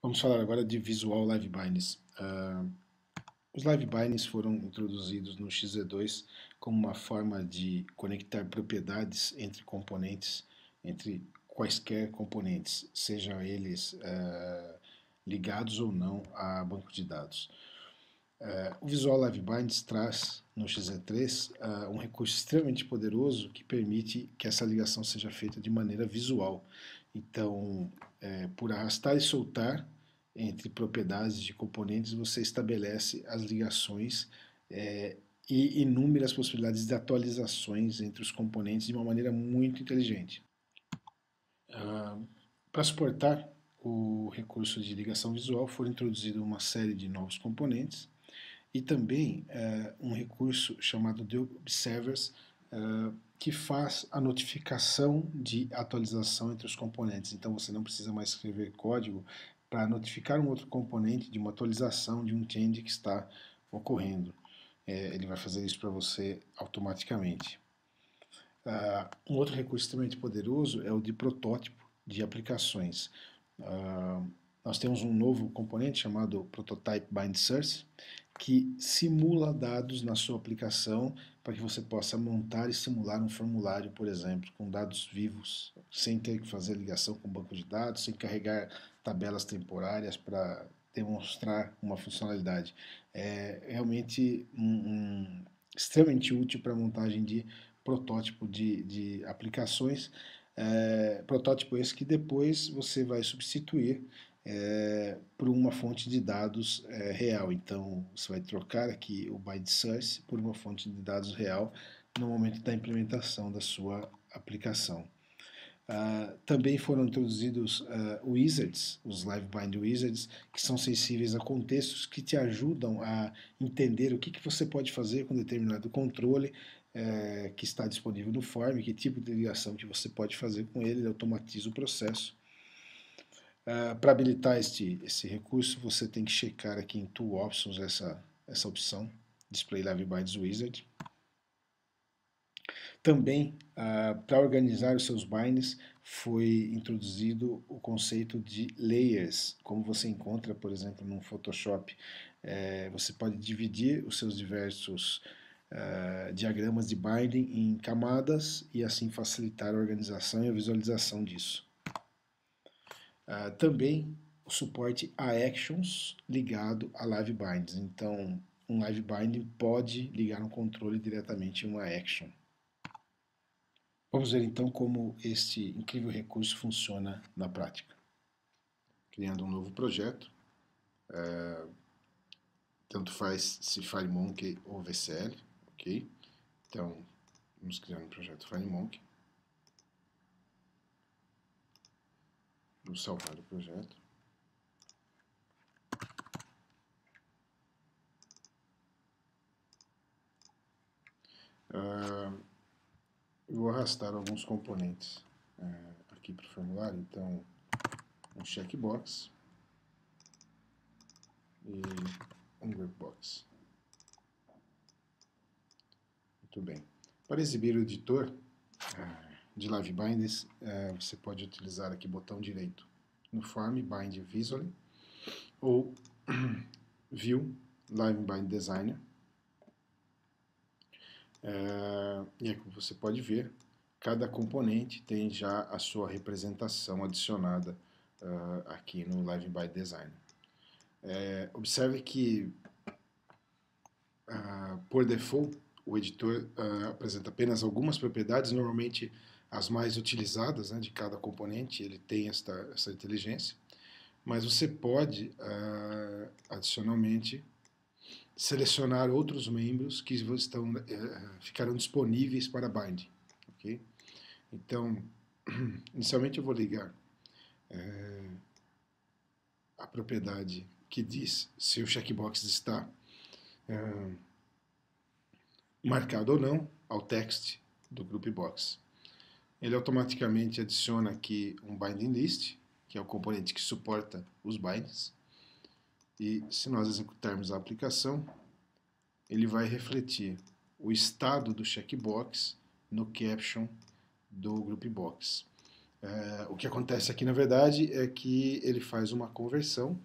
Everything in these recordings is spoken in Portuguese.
Vamos falar agora de Visual Live Bindings. Os Live Bindings foram introduzidos no XZ2 como uma forma de conectar propriedades entre componentes, entre quaisquer componentes, sejam eles ligados ou não a banco de dados. O Visual Live Bindings traz no XZ3 um recurso extremamente poderoso que permite que essa ligação seja feita de maneira visual. Então, por arrastar e soltar entre propriedades de componentes, você estabelece as ligações e inúmeras possibilidades de atualizações entre os componentes de uma maneira muito inteligente. Para suportar o recurso de ligação visual, foram introduzidos uma série de novos componentes e também um recurso chamado de Observers, que faz a notificação de atualização entre os componentes. Então você não precisa mais escrever código para notificar um outro componente de uma atualização, de um change que está ocorrendo. Ele vai fazer isso para você automaticamente. Um outro recurso extremamente poderoso é o de protótipo de aplicações. Nós temos um novo componente chamado Prototype Bind Source, que simula dados na sua aplicação para que você possa montar e simular um formulário, por exemplo, com dados vivos, sem ter que fazer ligação com o banco de dados, sem carregar tabelas temporárias para demonstrar uma funcionalidade. É realmente extremamente útil para a montagem de protótipo de aplicações, protótipo esse que depois você vai substituir por uma fonte de dados real. Então, você vai trocar aqui o bind source por uma fonte de dados real no momento da implementação da sua aplicação. Também foram introduzidos wizards, os Live Bind Wizards, que são sensíveis a contextos que te ajudam a entender o que você pode fazer com determinado controle que está disponível no form, que tipo de ligação que você pode fazer com ele automatiza o processo. Para habilitar esse recurso, você tem que checar aqui em Tool Options essa opção, Display Live Binds Wizard. Também, para organizar os seus binds, foi introduzido o conceito de layers, como você encontra, por exemplo, no Photoshop. Você pode dividir os seus diversos diagramas de binding em camadas e assim facilitar a organização e a visualização disso. Também o suporte a actions ligado a live binds. Então, um live binding pode ligar um controle diretamente em uma action. Vamos ver então como este incrível recurso funciona na prática. Criando um novo projeto, tanto faz se FireMonkey ou VCL, ok? Então, vamos criar um projeto FireMonkey. Vamos salvar o projeto. Vou arrastar alguns componentes aqui para o formulário. Então, um checkbox e um workbox. Muito bem. Para exibir o editor de Live Bindings, você pode utilizar aqui o botão direito no Form, Bind Visually, ou View, Live Bind Designer. E é como você pode ver, cada componente tem já a sua representação adicionada aqui no Live Bind Designer. Observe que, por default, o editor apresenta apenas algumas propriedades, normalmente as mais utilizadas de cada componente, ele tem essa inteligência, mas você pode, adicionalmente, selecionar outros membros que ficarão disponíveis para bind. Okay? Então, inicialmente eu vou ligar a propriedade que diz se o checkbox está marcado ou não ao text do groupbox. Ele automaticamente adiciona aqui um binding list, que é o componente que suporta os bindings. E se nós executarmos a aplicação, ele vai refletir o estado do checkbox no caption do groupbox. O que acontece aqui, na verdade, é que ele faz uma conversão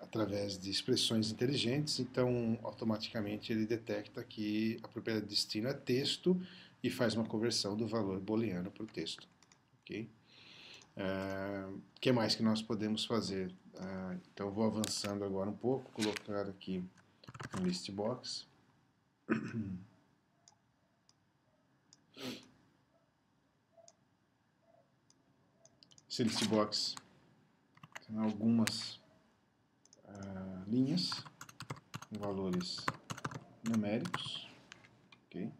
através de expressões inteligentes, então automaticamente ele detecta que a propriedade de destino é texto e faz uma conversão do valor booleano para o texto. Ok? O que mais que nós podemos fazer? Então eu vou avançando agora um pouco, colocar aqui um list box. Esse list box tem algumas linhas com valores numéricos. Okay?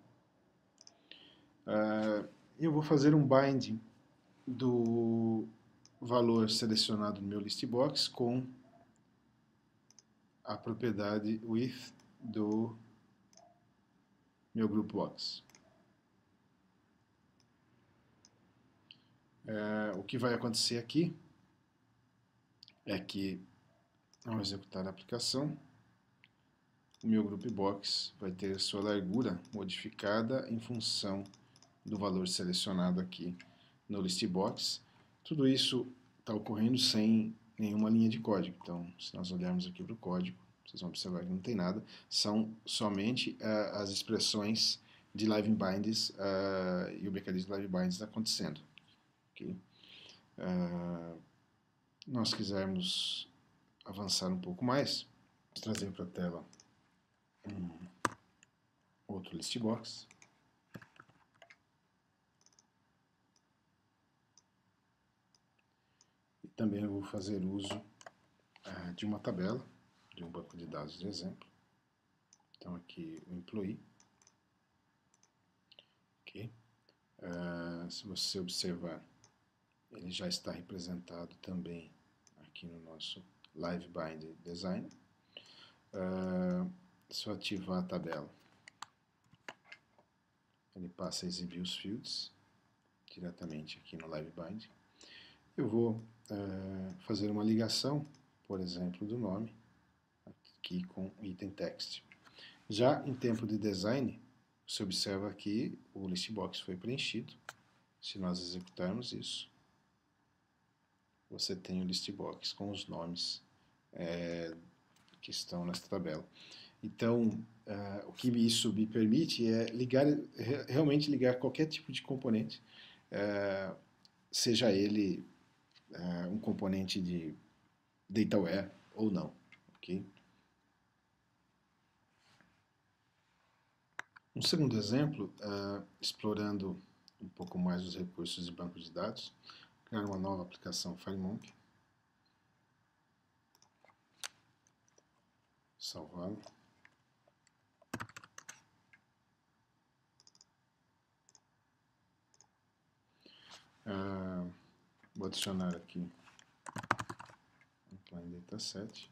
Eu vou fazer um binding do valor selecionado no meu list box com a propriedade with do meu group box. O que vai acontecer aqui é que, ao executar a aplicação, o meu group box vai ter sua largura modificada em função do valor selecionado aqui no list box. Tudo isso está ocorrendo sem nenhuma linha de código. Então, se nós olharmos aqui para o código, vocês vão observar que não tem nada. São somente as expressões de live binds e o mecanismo de live binds acontecendo. Okay? Nós quisermos avançar um pouco mais, vamos trazer para a tela outro list box. E também eu vou fazer uso de uma tabela, de um banco de dados de exemplo. Então aqui o employee. Okay. Se você observar, ele já está representado também aqui no nosso Live Bind Design. Se eu ativar a tabela, ele passa a exibir os fields diretamente aqui no Live Bind. Eu vou fazer uma ligação, por exemplo, do nome aqui com o item text. Já em tempo de design, você observa que o list box foi preenchido. Se nós executarmos isso, você tem o list box com os nomes que estão nesta tabela. Então, o que isso me permite é realmente ligar qualquer tipo de componente, seja ele um componente de dataware ou não. Okay? Um segundo exemplo, explorando um pouco mais os recursos de banco de dados, criar uma nova aplicação FireMonkey, salvá-lo. Vou adicionar aqui um client dataset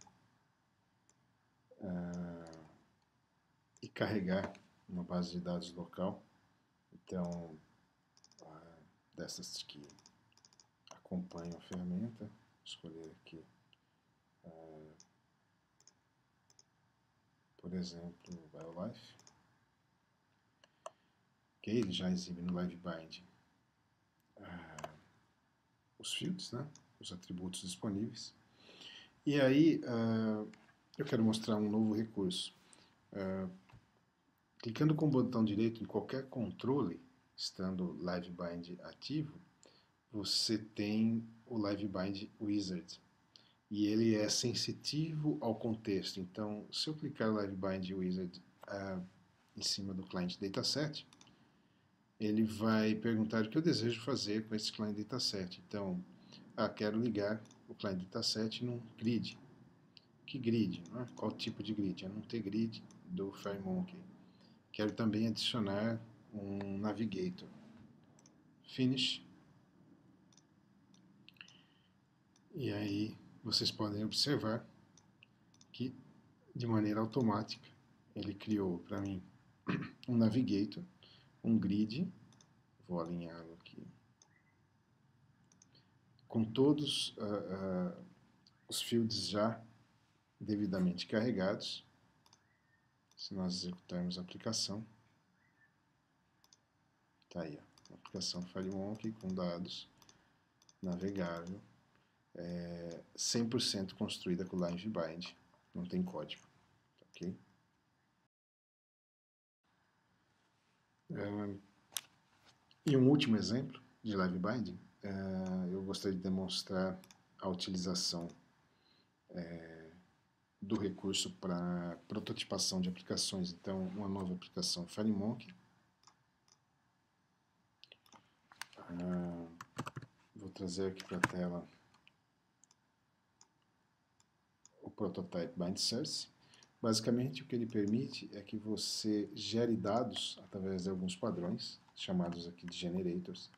e carregar uma base de dados local. Então, dessas que acompanham a ferramenta, vou escolher aqui, por exemplo, BioLife. Ok, ele já exibe no LiveBind os fields, né, os atributos disponíveis. E aí, eu quero mostrar um novo recurso. Clicando com o botão direito em qualquer controle, estando LiveBind ativo, você tem o LiveBind Wizard. E ele é sensitivo ao contexto. Então, se eu clicar LiveBind Wizard em cima do client dataset, ele vai perguntar o que eu desejo fazer com esse client dataset. Então, quero ligar o client dataset num grid. Que grid? Qual tipo de grid? É num T-grid do FireMonkey. Quero também adicionar um navigator. Finish. E aí vocês podem observar que de maneira automática ele criou para mim um navigator, um grid, vou alinhá-lo aqui, com todos os fields já devidamente carregados. Se nós executarmos a aplicação, está aí. Uma aplicação FileMonkey com dados, navegável, 100% construída com LiveBind, não tem código, ok? E um último exemplo de live binding, eu gostaria de demonstrar a utilização do recurso para prototipação de aplicações. Então, uma nova aplicação FileMonkey. Vou trazer aqui para a tela o prototype bind source. Basicamente, o que ele permite é que você gere dados através de alguns padrões, chamados aqui de generators,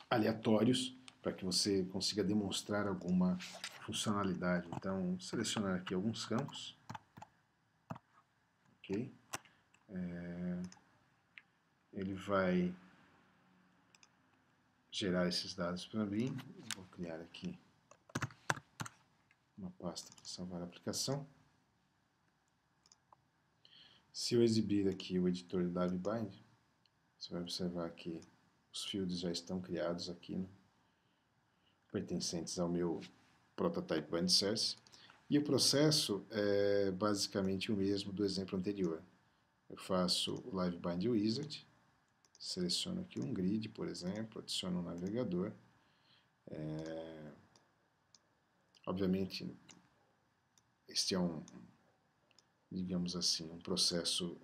aleatórios, para que você consiga demonstrar alguma funcionalidade. Então, selecionar aqui alguns campos, ok? Ele vai gerar esses dados para mim. Vou criar aqui uma pasta para salvar a aplicação. Se eu exibir aqui o editor de LiveBind, você vai observar que os fields já estão criados aqui, né, pertencentes ao meu prototype bind source. E o processo é basicamente o mesmo do exemplo anterior. Eu faço o LiveBind Wizard, seleciono aqui um grid, por exemplo, adiciono um navegador. Obviamente, este é digamos assim, um processo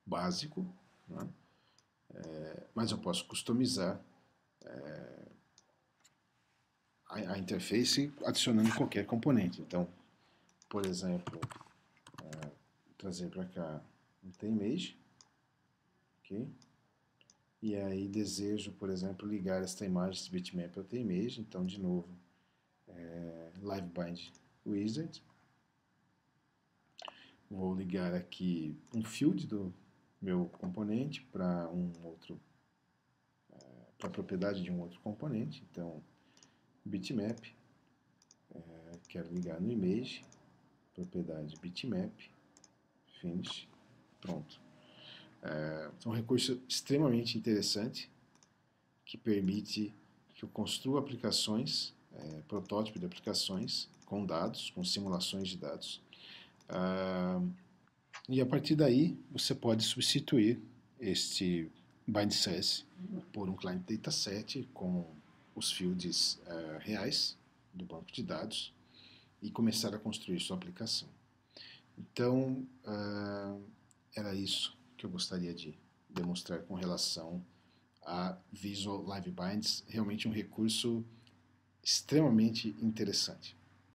básico, né? Mas eu posso customizar a interface adicionando qualquer componente. Então, por exemplo, trazer para cá um TImage, ok? E aí desejo, por exemplo, ligar esta imagem, esse bitmap ao TImage. Então, de novo, LiveBind Wizard. Vou ligar aqui um field do meu componente para para a propriedade de um outro componente. Então, bitmap, quero ligar no image, propriedade bitmap, finish, pronto. É um recurso extremamente interessante que permite que eu construa aplicações, protótipo de aplicações com dados, com simulações de dados. E a partir daí você pode substituir este bind source por um client dataset com os fields reais do banco de dados e começar a construir sua aplicação. Então, era isso que eu gostaria de demonstrar com relação a Visual Live Binds, realmente um recurso extremamente interessante.